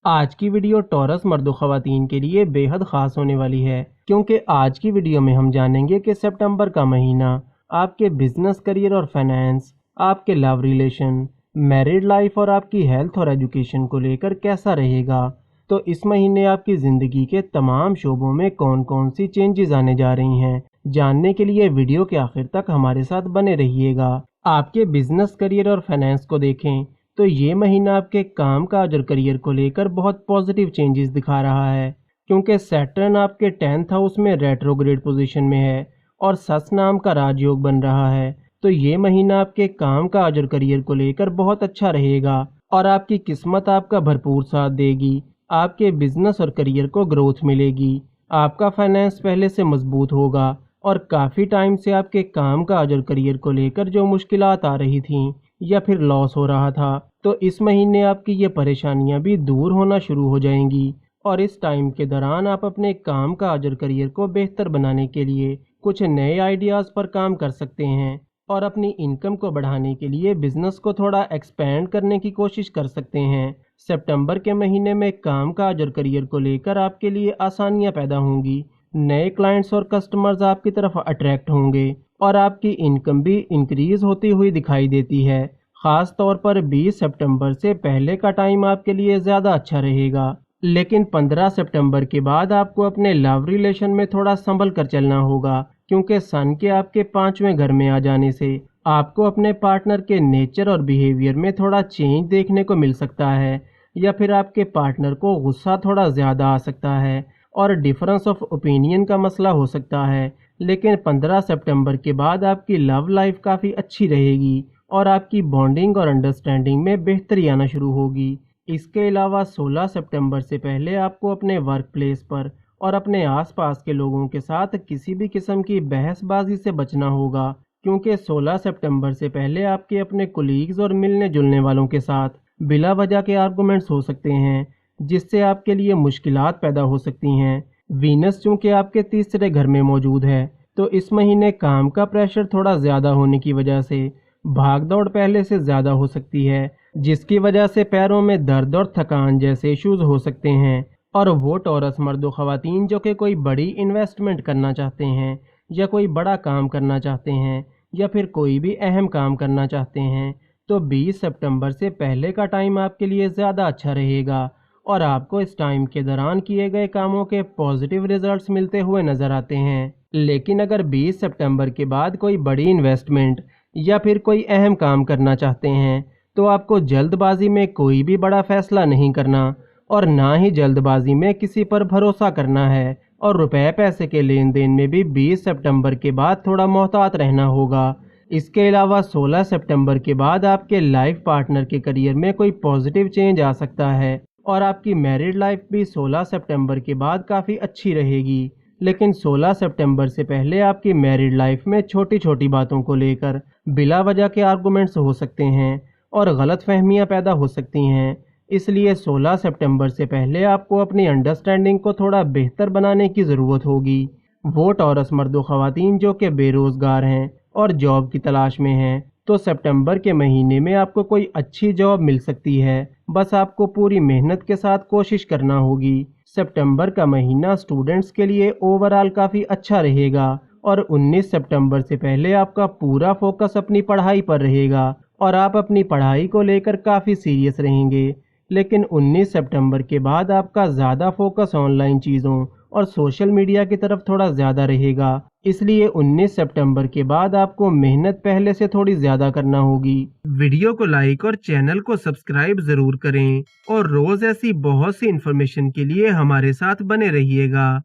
आज की video taurus मर्द व ख़वातीन के लिए बेहद ख़ास होने वाली है, क्योंकि आज की वीडियो में हम जानेंगे कि सितंबर का महीना आपके बिजनेस, करियर और फाइनेंस, आपके लव रिलेशन, मैरिड लाइफ और आपकी हेल्थ और एजुकेशन को लेकर कैसा रहेगा। तो इस महीने आपकी ज़िंदगी के तमाम शोबों में कौन कौन सी चेंजेस आने जा रही हैं, जानने के लिए वीडियो के आखिर तक हमारे साथ बने रहिएगा। आपके बिजनेस, करियर और फाइनेंस को देखें तो ये महीना आपके काम काज और करियर को लेकर बहुत पॉजिटिव चेंजेस दिखा रहा है, क्योंकि सैटर्न आपके 10th हाउस में रेट्रोग्रेड पोजीशन में है और सस नाम का राजयोग बन रहा है। तो ये महीना आपके काम काज और करियर को लेकर बहुत अच्छा रहेगा और आपकी किस्मत आपका भरपूर साथ देगी। आपके बिजनेस और करियर को ग्रोथ मिलेगी, आपका फाइनेंस पहले से मजबूत होगा और काफ़ी टाइम से आपके काम काज और करियर को लेकर जो मुश्किलात आ रही थीं या फिर लॉस हो रहा था, तो इस महीने आपकी ये परेशानियां भी दूर होना शुरू हो जाएंगी। और इस टाइम के दौरान आप अपने काम काज और करियर को बेहतर बनाने के लिए कुछ नए आइडियाज़ पर काम कर सकते हैं और अपनी इनकम को बढ़ाने के लिए बिजनेस को थोड़ा एक्सपेंड करने की कोशिश कर सकते हैं। सितंबर के महीने में काम काज और करियर को लेकर आपके लिए आसानियां पैदा होंगी, नए क्लाइंट्स और कस्टमर्स आपकी तरफ अट्रैक्ट होंगे और आपकी इनकम भी इंक्रीज होती हुई दिखाई देती है। ख़ास तौर पर 20 सितंबर से पहले का टाइम आपके लिए ज़्यादा अच्छा रहेगा, लेकिन 15 सितंबर के बाद आपको अपने लव रिलेशन में थोड़ा संभल कर चलना होगा, क्योंकि सन के आपके 5वें घर में आ जाने से आपको अपने पार्टनर के नेचर और बिहेवियर में थोड़ा चेंज देखने को मिल सकता है, या फिर आपके पार्टनर को गुस्सा थोड़ा ज़्यादा आ सकता है और डिफरेंस ऑफ ओपिनियन का मसला हो सकता है। लेकिन 15 सितंबर के बाद आपकी लव लाइफ काफ़ी अच्छी रहेगी और आपकी बॉन्डिंग और अंडरस्टैंडिंग में बेहतरी आना शुरू होगी। इसके अलावा 16 सितंबर से पहले आपको अपने वर्क प्लेस पर और अपने आसपास के लोगों के साथ किसी भी किस्म की बहसबाजी से बचना होगा, क्योंकि 16 सितंबर से पहले आपके अपने कोलीग्स और मिलने जुलने वालों के साथ बिला वजह के आर्गुमेंट्स हो सकते हैं, जिससे आपके लिए मुश्किलात पैदा हो सकती हैं। वीनस चूँकि आपके तीसरे घर में मौजूद है, तो इस महीने काम का प्रेशर थोड़ा ज़्यादा होने की वजह से भाग दौड़ पहले से ज़्यादा हो सकती है, जिसकी वजह से पैरों में दर्द और थकान जैसे इश्यूज हो सकते हैं। और वो टॉरस मर्द व ख़वातीन जो कि कोई बड़ी इन्वेस्टमेंट करना चाहते हैं या कोई बड़ा काम करना चाहते हैं या फिर कोई भी अहम काम करना चाहते हैं, तो 20 सितंबर से पहले का टाइम आपके लिए ज़्यादा अच्छा रहेगा और आपको इस टाइम के दौरान किए गए कामों के पॉजिटिव रिजल्ट्स मिलते हुए नज़र आते हैं। लेकिन अगर 20 सितंबर के बाद कोई बड़ी इन्वेस्टमेंट या फिर कोई अहम काम करना चाहते हैं, तो आपको जल्दबाजी में कोई भी बड़ा फैसला नहीं करना और ना ही जल्दबाजी में किसी पर भरोसा करना है। और रुपए पैसे के लेन देन में भी 20 सितंबर के बाद थोड़ा मोहतात रहना होगा। इसके अलावा 16 सितंबर के बाद आपके लाइफ पार्टनर के करियर में कोई पॉजिटिव चेंज आ सकता है और आपकी मैरिड लाइफ भी 16 सितंबर के बाद काफ़ी अच्छी रहेगी। लेकिन 16 सितंबर से पहले आपकी मैरिड लाइफ में छोटी छोटी बातों को लेकर बिला वजह के आर्गुमेंट्स हो सकते हैं और गलत फहमियाँ पैदा हो सकती हैं। इसलिए 16 सितंबर से पहले आपको अपनी अंडरस्टैंडिंग को थोड़ा बेहतर बनाने की ज़रूरत होगी। वो टॉरस मर्द व ख़वातीन जो कि बेरोज़गार हैं और जॉब की तलाश में हैं, तो सितंबर के महीने में आपको कोई अच्छी जॉब मिल सकती है, बस आपको पूरी मेहनत के साथ कोशिश करना होगी। सितंबर का महीना स्टूडेंट्स के लिए ओवरऑल काफ़ी अच्छा रहेगा और 19 सितंबर से पहले आपका पूरा फोकस अपनी पढ़ाई पर रहेगा और आप अपनी पढ़ाई को लेकर काफ़ी सीरियस रहेंगे। लेकिन 19 सितंबर के बाद आपका ज़्यादा फोकस ऑनलाइन चीज़ों और सोशल मीडिया की तरफ थोड़ा ज़्यादा रहेगा। इसलिए 19 सितंबर के बाद आपको मेहनत पहले से थोड़ी ज़्यादा करना होगी। वीडियो को लाइक और चैनल को सब्सक्राइब ज़रूर करें और रोज़ ऐसी बहुत सी इन्फॉर्मेशन के लिए हमारे साथ बने रहिएगा।